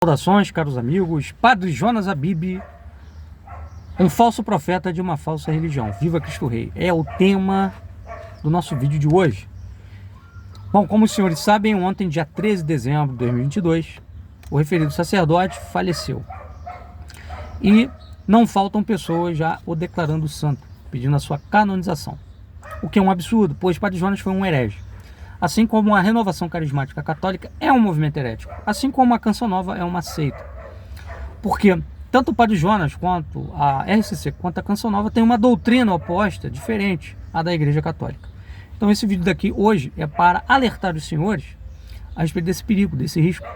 Saudações, caros amigos. Padre Jonas Habib, um falso profeta de uma falsa religião. Viva Cristo Rei! É o tema do nosso vídeo de hoje. Bom, como os senhores sabem, ontem, dia 13 de dezembro de 2022, o referido sacerdote faleceu. E não faltam pessoas já o declarando santo, pedindo a sua canonização. O que é um absurdo, pois Padre Jonas foi um herege. Assim como a Renovação Carismática Católica é um movimento herético, assim como a Canção Nova é uma seita. Porque tanto o Padre Jonas quanto a RCC, quanto a Canção Nova tem uma doutrina oposta, diferente à da Igreja Católica. Então esse vídeo daqui hoje é para alertar os senhores a respeito desse perigo, desse risco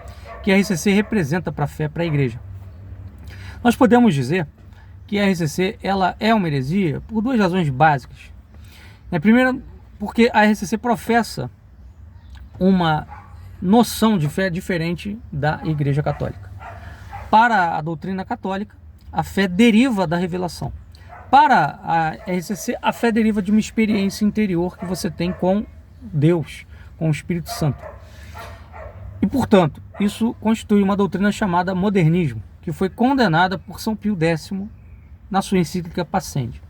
que a RCC representa para a fé, para a Igreja. Nós podemos dizer que a RCC ela é uma heresia por duas razões básicas. Primeiro, porque a RCC professa uma noção de fé diferente da Igreja Católica. Para a doutrina católica, a fé deriva da revelação. Para a RCC, a fé deriva de uma experiência interior que você tem com Deus, com o Espírito Santo. E, portanto, isso constitui uma doutrina chamada modernismo, que foi condenada por São Pio X na sua encíclica Pascendi.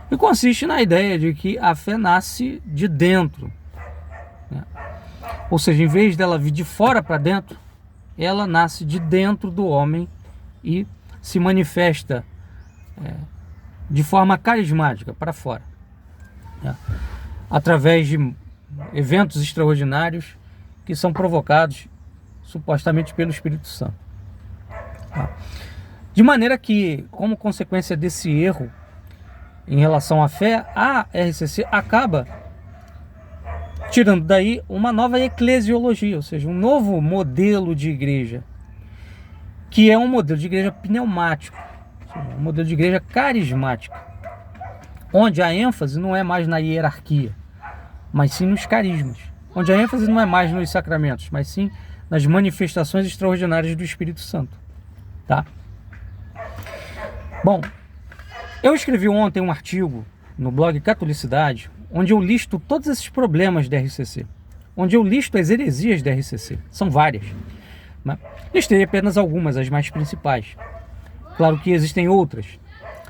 E consiste na ideia de que a fé nasce de dentro. Ou seja, em vez dela vir de fora para dentro, ela nasce de dentro do homem e se manifesta de forma carismática para fora, através de eventos extraordinários que são provocados supostamente pelo Espírito Santo. De maneira que, como consequência desse erro em relação à fé, a RCC acaba tirando daí uma nova eclesiologia, ou seja, um novo modelo de igreja, que é um modelo de igreja pneumático, ou seja, um modelo de igreja carismática, onde a ênfase não é mais na hierarquia, mas sim nos carismas, onde a ênfase não é mais nos sacramentos, mas sim nas manifestações extraordinárias do Espírito Santo. Tá? Bom, eu escrevi ontem um artigo no blog Catolicidade, onde eu listo todos esses problemas da RCC, onde eu listo as heresias da RCC, são várias, né? Listei apenas algumas, as mais principais. Claro que existem outras.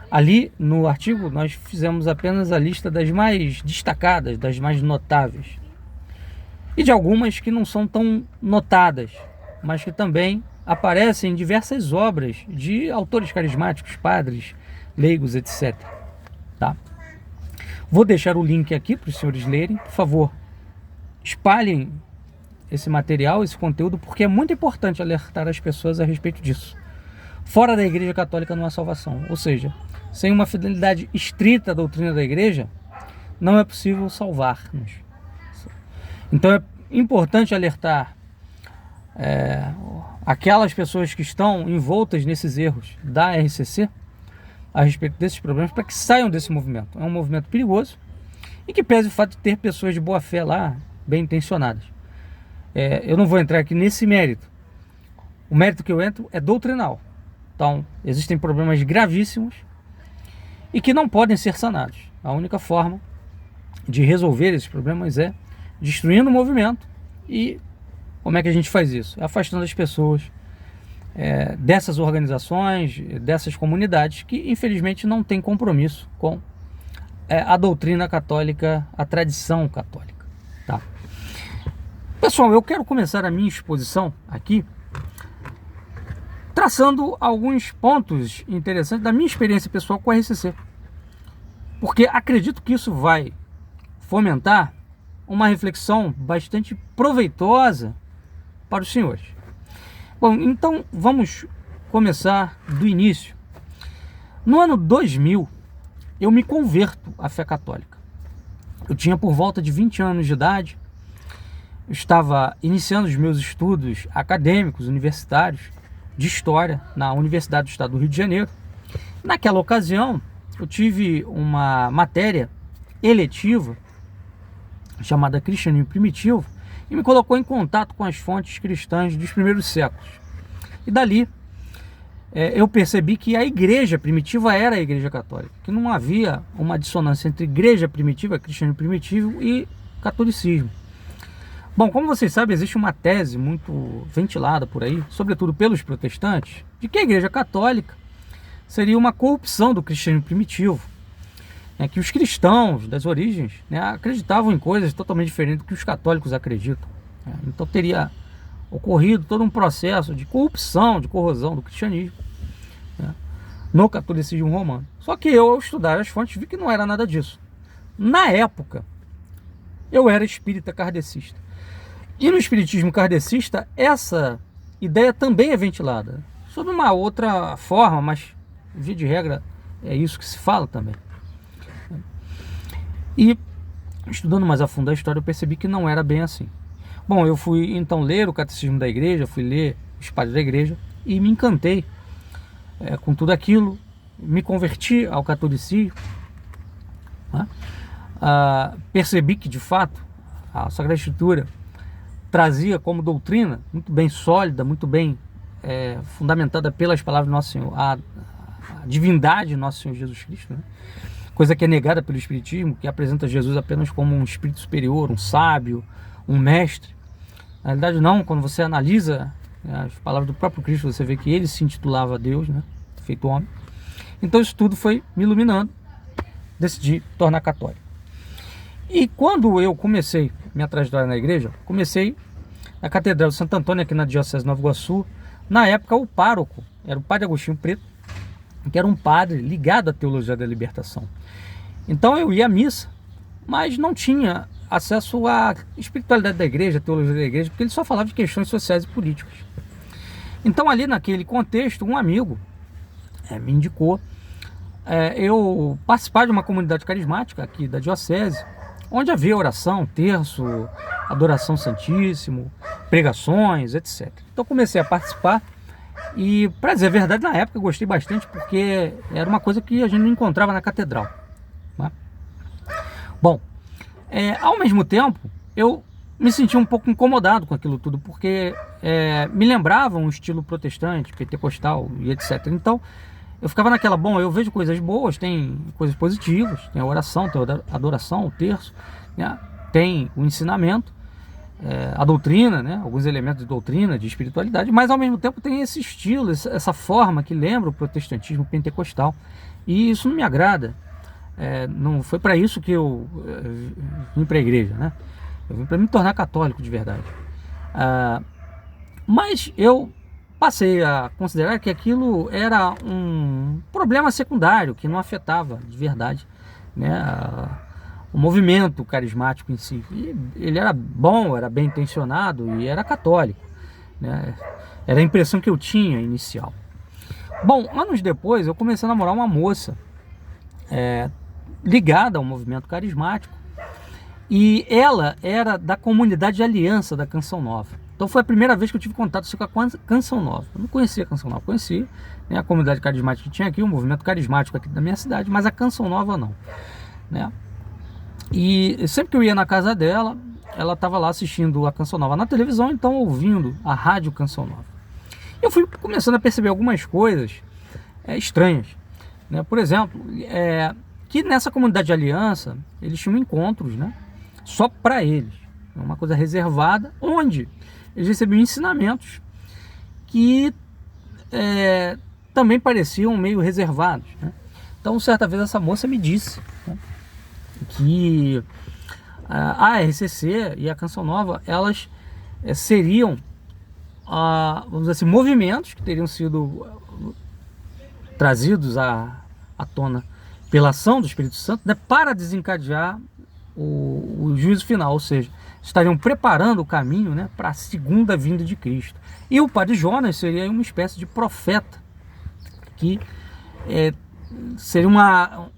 Ali no artigo nós fizemos apenas a lista das mais destacadas, das mais notáveis, e de algumas que não são tão notadas, mas que também aparecem em diversas obras de autores carismáticos, padres, leigos, etc. Tá? Vou deixar o link aqui para os senhores lerem. Por favor, espalhem esse material, esse conteúdo, porque é muito importante alertar as pessoas a respeito disso. Fora da Igreja Católica não há salvação. Ou seja, sem uma fidelidade estrita à doutrina da Igreja, não é possível salvar-nos. Então é importante alertar aquelas pessoas que estão envoltas nesses erros da RCC a respeito desses problemas, para que saiam desse movimento. É um movimento perigoso e que pese o fato de ter pessoas de boa fé lá, bem intencionadas. Eu não vou entrar aqui nesse mérito. O mérito que eu entro é doutrinal. Então, existem problemas gravíssimos e que não podem ser sanados. A única forma de resolver esses problemas é destruindo o movimento. E como é que a gente faz isso? Afastando as pessoas dessas organizações, dessas comunidades que infelizmente não têm compromisso com a doutrina católica, a tradição católica. Tá? Pessoal, eu quero começar a minha exposição aqui traçando alguns pontos interessantes da minha experiência pessoal com a RCC, porque acredito que isso vai fomentar uma reflexão bastante proveitosa para os senhores. Bom, então vamos começar do início. No ano 2000, eu me converto à fé católica. Eu tinha por volta de 20 anos de idade, eu estava iniciando os meus estudos acadêmicos, universitários, de História, na Universidade do Estado do Rio de Janeiro. Naquela ocasião, eu tive uma matéria eletiva, chamada Cristianismo Primitivo, e me colocou em contato com as fontes cristãs dos primeiros séculos. E dali eu percebi que a igreja primitiva era a Igreja Católica, que não havia uma dissonância entre igreja primitiva, cristianismo primitivo e catolicismo. Bom, como vocês sabem, existe uma tese muito ventilada por aí, sobretudo pelos protestantes, de que a Igreja Católica seria uma corrupção do cristianismo primitivo, né, que os cristãos das origens, né, acreditavam em coisas totalmente diferentes do que os católicos acreditam. Né? Então teria ocorrido todo um processo de corrupção, de corrosão do cristianismo, né, no catolicismo romano. Só que eu, ao estudar as fontes, vi que não era nada disso. Na época, eu era espírita kardecista. E no espiritismo kardecista, essa ideia também é ventilada, sob uma outra forma, mas, via de regra, é isso que se fala também. E, estudando mais a fundo a história, eu percebi que não era bem assim. Bom, eu fui então ler o Catecismo da Igreja, fui ler os Padres da Igreja e me encantei com tudo aquilo, me converti ao catolicismo, né? Percebi que, de fato, a Sagrada Escritura trazia como doutrina muito bem sólida, muito bem fundamentada pelas palavras do Nosso Senhor, a divindade de Nosso Senhor Jesus Cristo, né? Coisa que é negada pelo Espiritismo, que apresenta Jesus apenas como um espírito superior, um sábio, um mestre. Na realidade não, quando você analisa as palavras do próprio Cristo, você vê que ele se intitulava Deus, né? Feito homem. Então isso tudo foi me iluminando, decidi tornar católico. E quando eu comecei minha trajetória na igreja, comecei na Catedral de Santo Antônio, aqui na Diocese de Nova Iguaçu. Na época, o pároco era o Padre Agostinho Preto, que era um padre ligado à teologia da libertação. Então eu ia à missa, mas não tinha acesso à espiritualidade da igreja, à teologia da igreja, porque ele só falava de questões sociais e políticas. Então ali naquele contexto, um amigo me indicou eu participar de uma comunidade carismática aqui da Diocese, onde havia oração, terço, adoração santíssimo, pregações, etc. Então comecei a participar e, para dizer a verdade, na época eu gostei bastante, porque era uma coisa que a gente não encontrava na catedral, né? Bom, ao mesmo tempo eu me senti um pouco incomodado com aquilo tudo, porque me lembrava um estilo protestante, pentecostal e etc. Então eu ficava naquela, bom, eu vejo coisas boas, tem coisas positivas, tem a oração, tem a adoração, o terço, né? Tem o ensinamento, a doutrina, né? Alguns elementos de doutrina, de espiritualidade, mas ao mesmo tempo tem esse estilo, essa forma que lembra o protestantismo pentecostal, e isso não me agrada. Não foi para isso que eu vim para a igreja, né? Eu vim para me tornar católico de verdade. Mas eu passei a considerar que aquilo era um problema secundário, que não afetava de verdade, né, o movimento carismático em si. E ele era bom, era bem intencionado e era católico, né? Era a impressão que eu tinha inicial. Bom, anos depois eu comecei a namorar uma moça ligada ao movimento carismático, e ela era da comunidade de aliança da Canção Nova. Então foi a primeira vez que eu tive contato com a Canção Nova. Eu não conhecia a Canção Nova, conhecia, né, a comunidade carismática que tinha aqui, o movimento carismático aqui da minha cidade, mas a Canção Nova não, né? E sempre que eu ia na casa dela, ela estava lá assistindo a Canção Nova na televisão, então ouvindo a rádio Canção Nova. Eu fui começando a perceber algumas coisas estranhas, né? Por exemplo, que nessa comunidade de aliança eles tinham encontros, né, só para eles, uma coisa reservada, onde eles recebiam ensinamentos que também pareciam meio reservados, né? Então certa vez essa moça me disse, né, que a RCC e a Canção Nova, elas seriam, vamos dizer assim, movimentos que teriam sido trazidos à tona pela ação do Espírito Santo, né, para desencadear o juízo final, ou seja, estariam preparando o caminho, né, para a segunda vinda de Cristo. E o Padre Jonas seria uma espécie de profeta, que seria uma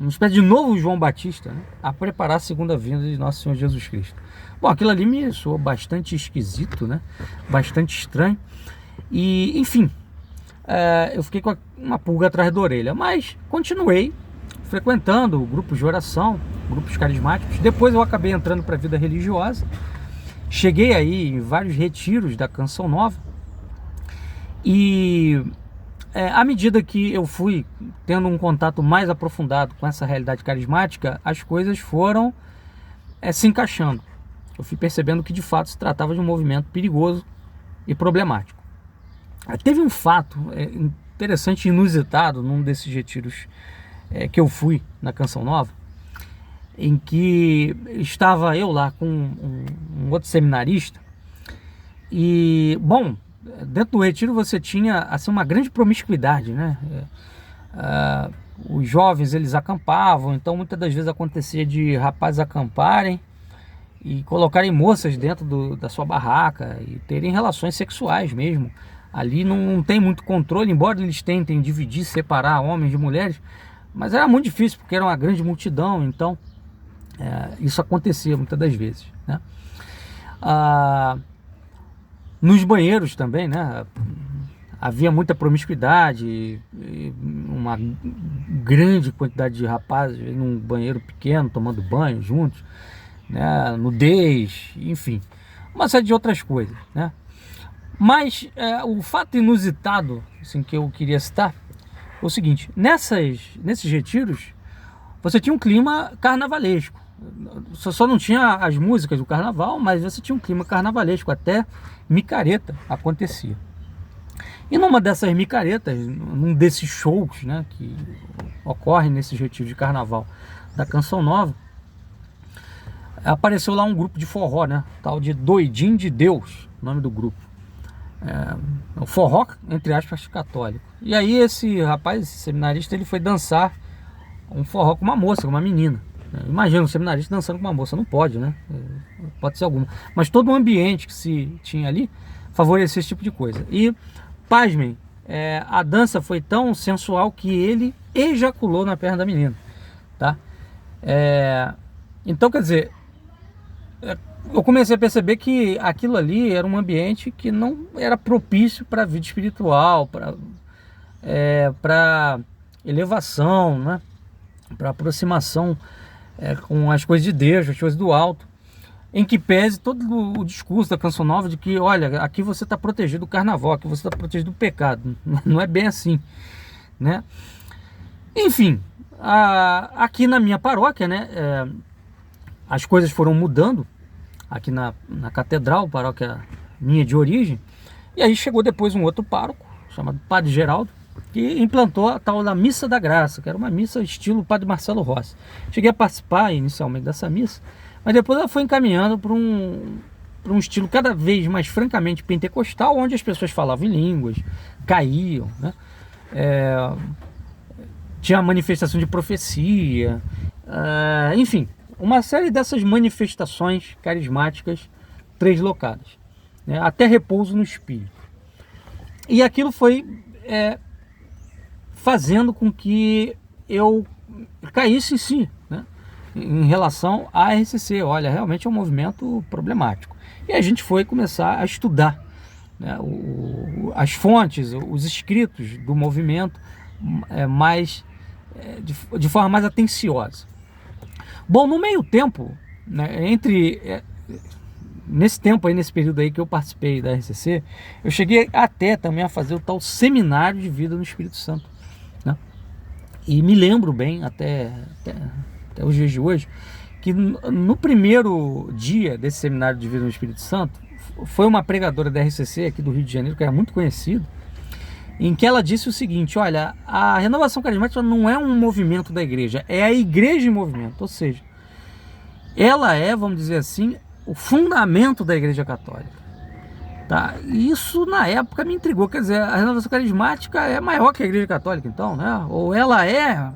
espécie de novo João Batista, né, a preparar a segunda vinda de Nosso Senhor Jesus Cristo. Bom, aquilo ali me soou bastante esquisito, né, bastante estranho, e enfim, eu fiquei com uma pulga atrás da orelha, mas continuei frequentando grupos de oração, grupos carismáticos. Depois eu acabei entrando para a vida religiosa, cheguei aí em vários retiros da Canção Nova, e à medida que eu fui tendo um contato mais aprofundado com essa realidade carismática, as coisas foram se encaixando. eu fui percebendo que de fato se tratava de um movimento perigoso e problemático. Teve um fato interessante e inusitado num desses retiros que eu fui na Canção Nova, em que estava eu lá com um outro seminarista e, bom, dentro do retiro você tinha assim, uma grande promiscuidade, né? Os jovens, eles acampavam, então muitas das vezes acontecia de rapazes acamparem e colocarem moças dentro da sua barraca e terem relações sexuais mesmo. Ali não tem muito controle, embora eles tentem dividir, separar homens de mulheres, mas era muito difícil porque era uma grande multidão, então isso acontecia muitas das vezes, né? Nos banheiros também, né? Havia muita promiscuidade, uma grande quantidade de rapazes num banheiro pequeno, tomando banho juntos, né? Nudez, enfim, uma série de outras coisas, né? Mas o fato inusitado assim, que eu queria citar é o seguinte: nesses retiros você tinha um clima carnavalesco. Só não tinha as músicas do carnaval, mas você tinha um clima carnavalesco, até micareta acontecia. E numa dessas micaretas, num desses shows, né, que ocorrem nesses retiros de carnaval da Canção Nova, apareceu lá um grupo de forró, né, tal de Doidinho de Deus, o nome do grupo. O forró, entre aspas, católico. E aí esse rapaz, esse seminarista, ele foi dançar um forró com uma moça, com uma menina. Imagina um seminarista dançando com uma moça, não pode, né? Pode ser alguma. Mas todo o ambiente que se tinha ali favorecia esse tipo de coisa. E, pasmem, a dança foi tão sensual que ele ejaculou na perna da menina, tá? Então, quer dizer, eu comecei a perceber que aquilo ali era um ambiente que não era propício para a vida espiritual, para elevação, né? Para aproximação com as coisas de Deus, as coisas do alto, em que pese todo o discurso da Canção Nova de que, olha, aqui você está protegido do carnaval, aqui você está protegido do pecado. Não é bem assim, né? Enfim, aqui na minha paróquia, né, as coisas foram mudando, aqui na catedral, paróquia minha de origem, e aí chegou depois um outro pároco, chamado Padre Geraldo, que implantou a tal da Missa da Graça, que era uma missa estilo Padre Marcelo Rossi. Cheguei a participar inicialmente dessa missa, mas depois ela foi encaminhando para um estilo cada vez mais francamente pentecostal, onde as pessoas falavam em línguas, caíam, né? Tinha a manifestação de profecia, enfim, uma série dessas manifestações carismáticas translocadas, né? Até repouso no espírito. E aquilo foi fazendo com que eu caísse em si, né, em relação à RCC. Olha, realmente é um movimento problemático. E a gente foi começar a estudar, né, as fontes, os escritos do movimento de forma mais atenciosa. Bom, no meio tempo, né, nesse tempo aí, nesse período aí que eu participei da RCC, eu cheguei até também a fazer o tal seminário de vida no Espírito Santo, né? E me lembro bem, até os dias de hoje, que no primeiro dia desse seminário de vida no Espírito Santo, foi uma pregadora da RCC aqui do Rio de Janeiro, que era muito conhecida, em que ela disse o seguinte: olha, a renovação carismática não é um movimento da igreja, é a igreja em movimento. Ou seja, ela é, vamos dizer assim, o fundamento da igreja católica, tá? E isso na época me intrigou. Quer dizer, a renovação carismática é maior que a igreja católica, então, né? Ou ela é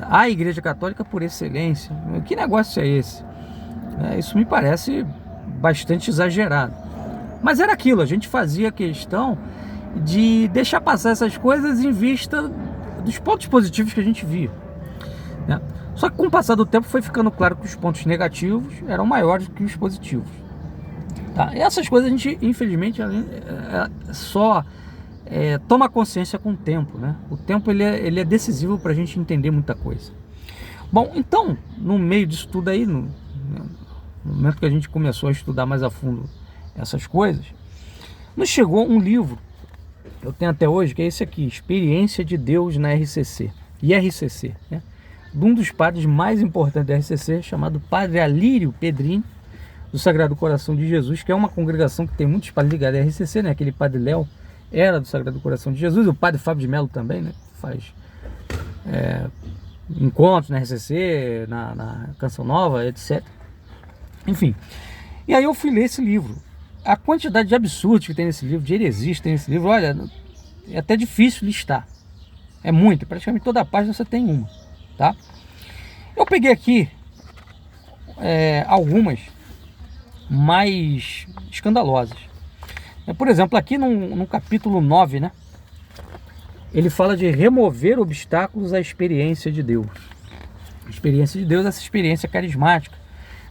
a igreja católica por excelência. Que negócio é esse? Isso me parece bastante exagerado. Mas era aquilo, a gente fazia questão de deixar passar essas coisas em vista dos pontos positivos que a gente via, né? Só que com o passar do tempo foi ficando claro que os pontos negativos eram maiores do que os positivos, tá? E essas coisas a gente, infelizmente, só toma consciência com o tempo, né? O tempo ele é decisivo para a gente entender muita coisa. Bom, então, no meio disso tudo aí, no momento que a gente começou a estudar mais a fundo essas coisas, nos chegou um livro, eu tenho até hoje, que é esse aqui, Experiência de Deus na RCC, né? De um dos padres mais importantes da RCC, chamado Padre Alírio Pedrini, do Sagrado Coração de Jesus, que é uma congregação que tem muitos padres ligados à RCC, né? Aquele padre Léo era do Sagrado Coração de Jesus, o padre Fábio de Mello também, né? Faz encontros na RCC, na Canção Nova, etc. Enfim, e aí eu fui ler esse livro. A quantidade de absurdos que tem nesse livro, de heresias que tem nesse livro, olha, é até difícil listar. É muito, praticamente toda a página você tem uma, tá? Eu peguei aqui algumas mais escandalosas. Por exemplo, aqui no capítulo 9, né? Ele fala de remover obstáculos à experiência de Deus. A experiência de Deus é essa experiência carismática,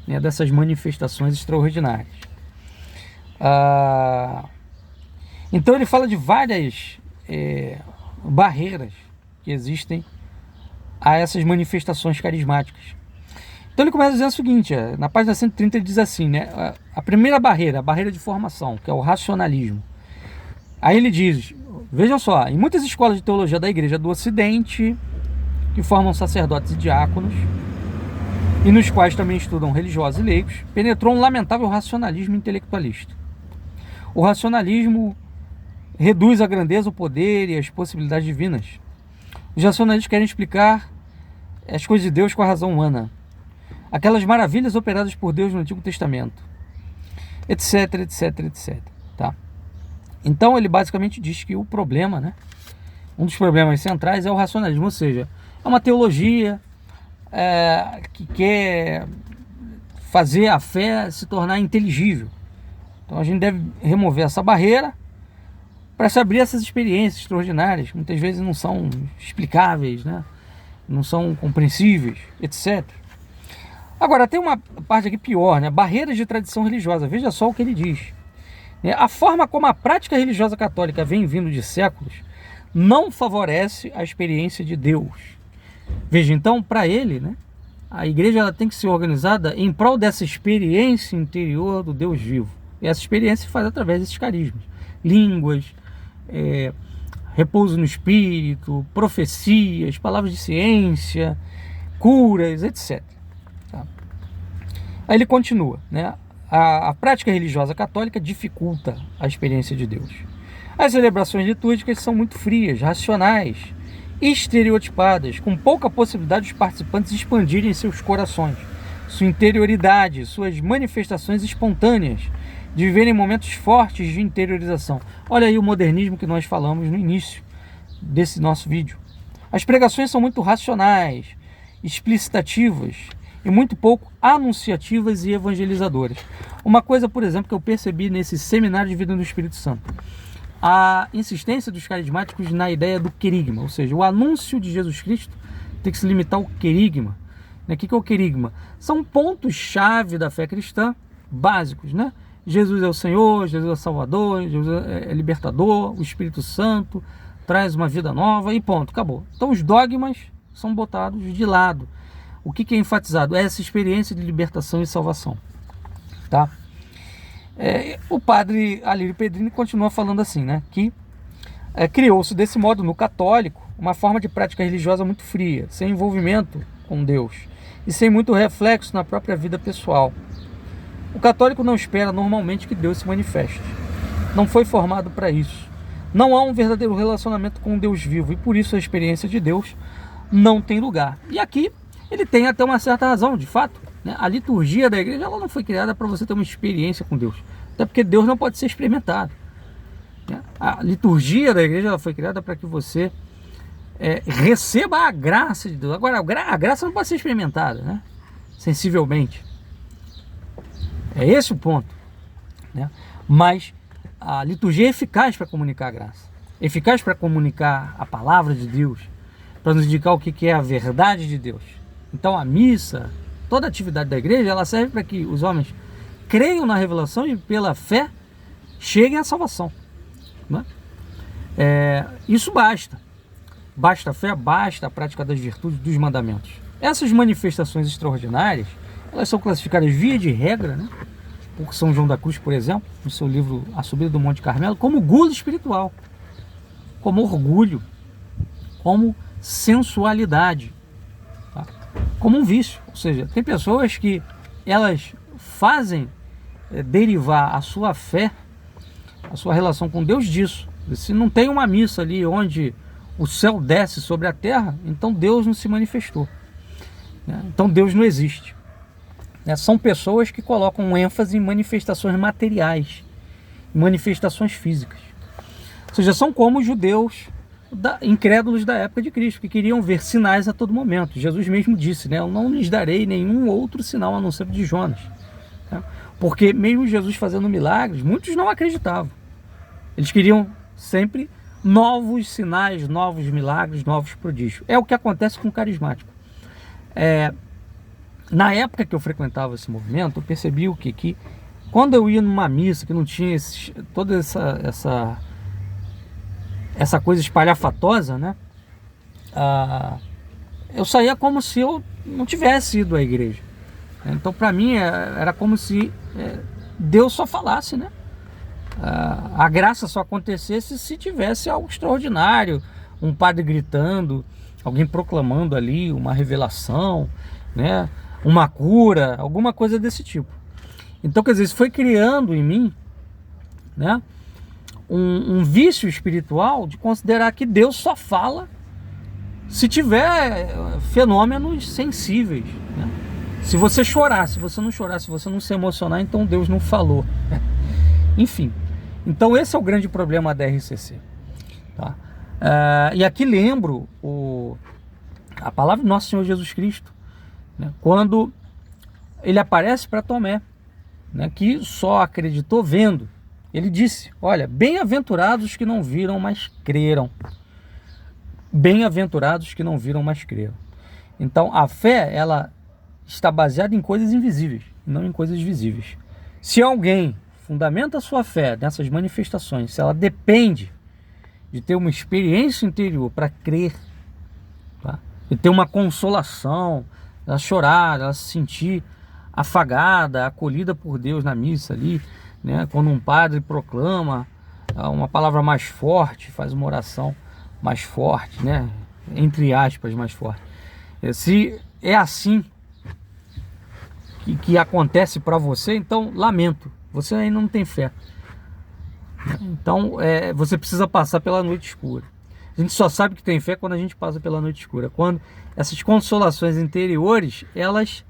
né, dessas manifestações extraordinárias. Então ele fala de várias barreiras que existem a essas manifestações carismáticas. Então ele começa dizendo o seguinte, na página 130 ele diz assim, né, a primeira barreira, a barreira de formação, que é o racionalismo. Aí ele diz, vejam só, em muitas escolas de teologia da Igreja do Ocidente, que formam sacerdotes e diáconos, e nos quais também estudam religiosos e leigos, penetrou um lamentável racionalismo intelectualista. O racionalismo reduz a grandeza, o poder e as possibilidades divinas. Os racionalistas querem explicar as coisas de Deus com a razão humana, aquelas maravilhas operadas por Deus no Antigo Testamento, etc, etc, etc. Tá? Então ele basicamente diz que o problema, né, um dos problemas centrais é o racionalismo, ou seja, é uma teologia que quer fazer a fé se tornar inteligível. Então a gente deve remover essa barreira para se abrir essas experiências extraordinárias, que muitas vezes não são explicáveis, né? Não são compreensíveis, etc. Agora, tem uma parte aqui pior, né? Barreiras de tradição religiosa. Veja só o que ele diz. A forma como a prática religiosa católica vem vindo de séculos não favorece a experiência de Deus. Veja, então, para ele, né, a igreja ela tem que ser organizada em prol dessa experiência interior do Deus vivo. E essa experiência se faz através desses carismas. Línguas, repouso no espírito, profecias, palavras de ciência, curas, etc. Tá? Aí ele continua, né? A prática religiosa católica dificulta a experiência de Deus. As celebrações litúrgicas são muito frias, racionais, estereotipadas, com pouca possibilidade dos participantes expandirem seus corações, sua interioridade, suas manifestações espontâneas, de viverem momentos fortes de interiorização. Olha aí o modernismo que nós falamos no início desse nosso vídeo. As pregações são muito racionais, explicitativas e muito pouco anunciativas e evangelizadoras. Uma coisa, por exemplo, que eu percebi nesse seminário de vida no Espírito Santo, a insistência dos carismáticos na ideia do querigma, ou seja, o anúncio de Jesus Cristo tem que se limitar ao querigma. O que é o querigma? São pontos-chave da fé cristã básicos, né? Jesus é o Senhor, Jesus é o Salvador, Jesus é libertador, o Espírito Santo traz uma vida nova e ponto, acabou. Então os dogmas são botados de lado. O que é enfatizado? É essa experiência de libertação e salvação. Tá? O padre Alírio Pedrini continua falando assim, né, que criou-se desse modo no católico uma forma de prática religiosa muito fria, sem envolvimento com Deus e sem muito reflexo na própria vida pessoal. O católico não espera normalmente que Deus se manifeste. Não foi formado para isso. Não há um verdadeiro relacionamento com o Deus vivo e por isso a experiência de Deus não tem lugar. E aqui ele tem até uma certa razão, de fato. Né? A liturgia da igreja ela não foi criada para você ter uma experiência com Deus. Até porque Deus não pode ser experimentado. Né? A liturgia da igreja ela foi criada para que você receba a graça de Deus. Agora, a graça não pode ser experimentada, né? Sensivelmente. É esse o ponto, né? Mas a liturgia é eficaz para comunicar a graça, eficaz para comunicar a palavra de Deus, para nos indicar o que é a verdade de Deus. Então a missa, toda a atividade da igreja, ela serve para que os homens creiam na revelação e pela fé cheguem à salvação, né? Isso basta. Basta a fé, basta a prática das virtudes, dos mandamentos. Essas manifestações extraordinárias, elas são classificadas via de regra, né, por São João da Cruz, por exemplo, no seu livro A Subida do Monte Carmelo, como gula espiritual, como orgulho, como sensualidade, tá? Como um vício. Ou seja, tem pessoas que elas fazem derivar a sua fé, a sua relação com Deus disso. Se não tem uma missa ali onde o céu desce sobre a terra, então Deus não se manifestou, né? Então Deus não existe, né? São pessoas que colocam ênfase em manifestações materiais, em manifestações físicas. Ou seja, são como os judeus incrédulos da época de Cristo, que queriam ver sinais a todo momento. Jesus mesmo disse, né? Eu não lhes darei nenhum outro sinal a não ser o de Jonas, né? Porque mesmo Jesus fazendo milagres, muitos não acreditavam. Eles queriam sempre novos sinais, novos milagres, novos prodígios. É o que acontece com o carismático. Na época que eu frequentava esse movimento, eu percebi o quê? Que quando eu ia numa missa que não tinha toda essa coisa espalhafatosa, né? Eu saía como se eu não tivesse ido à igreja. Então, para mim, era como se Deus só falasse, né? A graça só acontecesse se tivesse algo extraordinário, um padre gritando, alguém proclamando ali uma revelação, né? Uma cura, alguma coisa desse tipo. Então, quer dizer, isso foi criando em mim, né, um vício espiritual de considerar que Deus só fala se tiver fenômenos sensíveis, né? Se você chorar, se você não chorar, se você não se emocionar, então Deus não falou. Enfim, então esse é o grande problema da RCC, tá? E aqui lembro a palavra do nosso Senhor Jesus Cristo, né, quando ele aparece para Tomé, né, que só acreditou vendo. Ele disse, olha, bem-aventurados que não viram, mas creram. Bem-aventurados que não viram, mas creram. Então a fé, ela está baseada em coisas invisíveis, não em coisas visíveis. Se alguém fundamenta a sua fé nessas manifestações, se ela depende de ter uma experiência interior para crer, tá? E ter uma consolação, ela chorar, ela se sentir afagada, acolhida por Deus na missa ali, né? Quando um padre proclama uma palavra mais forte, faz uma oração mais forte, né? Entre aspas, mais forte. Se é assim que acontece para você, então lamento, você ainda não tem fé. Então você precisa passar pela noite escura. A gente só sabe que tem fé quando a gente passa pela noite escura, quando essas consolações interiores, elas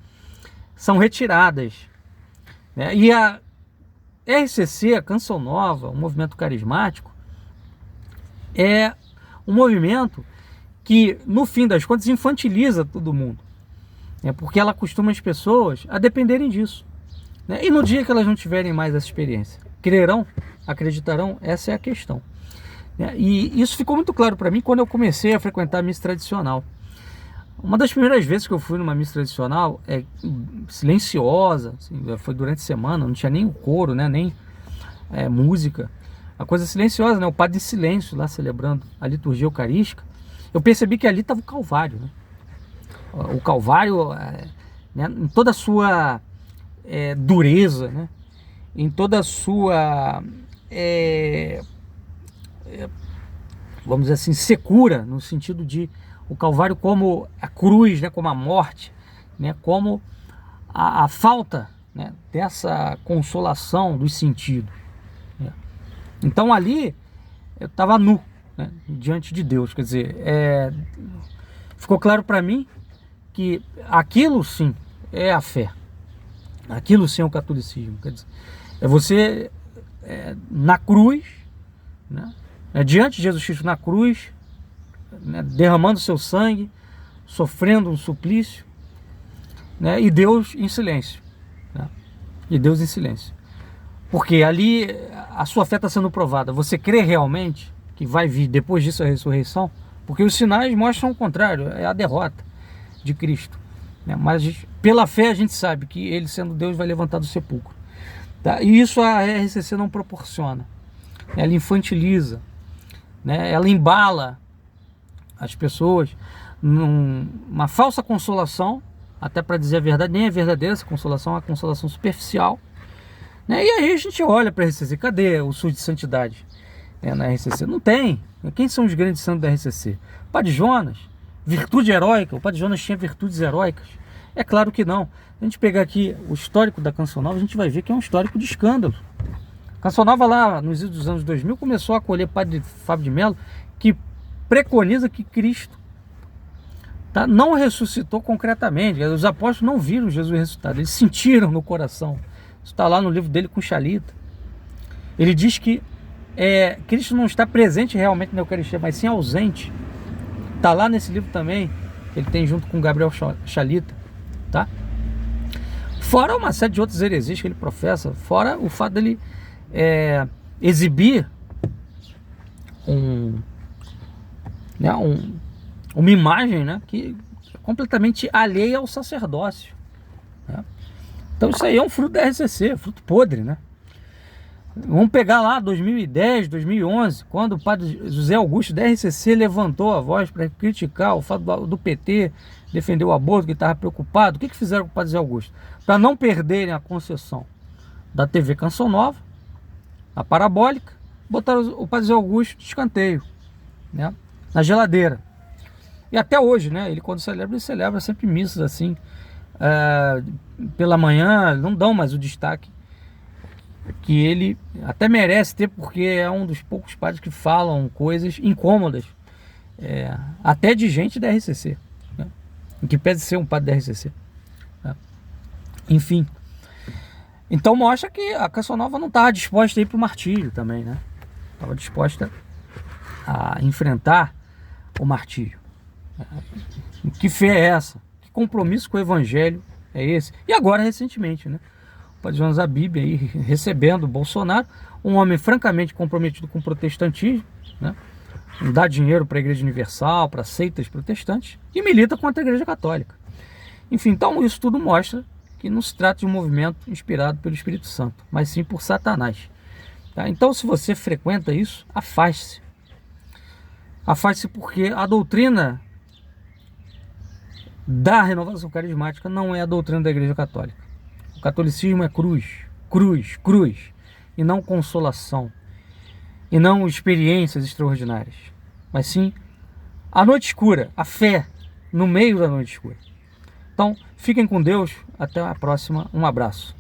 são retiradas, né? E a RCC, a Canção Nova, o movimento carismático, é um movimento que, no fim das contas, infantiliza todo mundo, né? Porque ela acostuma as pessoas a dependerem disso, né? E no dia que elas não tiverem mais essa experiência, crerão, acreditarão? Essa é a questão, né? E isso ficou muito claro para mim quando eu comecei a frequentar a missa tradicional. Uma das primeiras vezes que eu fui numa missa tradicional, silenciosa, assim, foi durante a semana, não tinha nem o coro, né, nem música, a coisa silenciosa, né, o padre em silêncio lá celebrando a liturgia eucarística. Eu percebi que ali estava o Calvário, né? O Calvário, né, em toda a sua dureza, né, em toda a sua, vamos dizer assim, secura, no sentido de o Calvário como a cruz, né, como a morte, né, como a falta, né, dessa consolação dos sentidos, né. Então ali eu estava nu, né, diante de Deus. Quer dizer, ficou claro para mim que aquilo sim é a fé, aquilo sim é o catolicismo. Quer dizer, é você na cruz, né, diante de Jesus Cristo na cruz, né, derramando seu sangue, sofrendo um suplício, né, e Deus em silêncio, né, e Deus em silêncio, porque ali a sua fé está sendo provada. Você crê realmente que vai vir depois disso a ressurreição? Porque os sinais mostram o contrário, é a derrota de Cristo, né? Mas pela fé a gente sabe que ele, sendo Deus, vai levantar do sepulcro, tá? E isso a RCC não proporciona, ela infantiliza, né? Ela embala as pessoas numa falsa consolação, até para dizer a verdade, nem é verdadeira essa consolação, é uma consolação superficial, né? E aí a gente olha para a RCC, cadê o SUS de santidade, na RCC? Não tem. Quem são os grandes santos da RCC? O Padre Jonas, virtude heróica, o Padre Jonas tinha virtudes heróicas, É claro que não. Se a gente pegar aqui o histórico da Canção Nova, a gente vai ver que é um histórico de escândalo. A Canção Nova lá nos idos dos anos 2000 começou a acolher padre Fábio de Mello, que preconiza que Cristo não ressuscitou concretamente. Os apóstolos não viram Jesus ressuscitado, eles sentiram no coração. Isso está lá no livro dele com Chalita. Ele diz que Cristo não está presente realmente na Eucaristia, mas sim ausente. Está lá nesse livro também, ele tem junto com Gabriel Chalita, tá? Fora uma série de outras heresias que ele professa, fora o fato dele exibir uma imagem, né, que é completamente alheia ao sacerdócio, né? Então isso aí é um fruto da RCC, fruto podre, né? Vamos pegar lá 2010, 2011, quando o padre José Augusto da RCC levantou a voz para criticar o fato do PT defender o aborto, que estava preocupado. O que fizeram com o padre José Augusto? Para não perderem a concessão da TV Canção Nova, a parabólica, botaram o padre José Augusto de escanteio, né, na geladeira. E até hoje, né, ele quando celebra, ele celebra sempre missas assim, pela manhã, não dão mais o destaque que ele até merece ter, porque é um dos poucos padres que falam coisas incômodas, até de gente da RCC, né, que pede ser um padre da RCC, né? Enfim, então mostra que a Canção Nova não estava disposta a ir para o martírio também, né? Estava disposta a enfrentar o martírio. Que fé é essa? Que compromisso com o evangelho é esse? E agora, recentemente, né, o padre Jonas Abib aí recebendo o Bolsonaro, um homem francamente comprometido com o protestantismo, né, dá dinheiro para a Igreja Universal, para seitas protestantes, e milita contra a Igreja Católica. Enfim, então isso tudo mostra que não se trata de um movimento inspirado pelo Espírito Santo, mas sim por Satanás, tá? Então, se você frequenta isso, afaste-se. Afaste-se, porque a doutrina da renovação carismática não é a doutrina da Igreja Católica. O catolicismo é cruz, cruz, cruz, e não consolação, e não experiências extraordinárias, mas sim a noite escura, a fé no meio da noite escura. Então, fiquem com Deus, até a próxima, um abraço.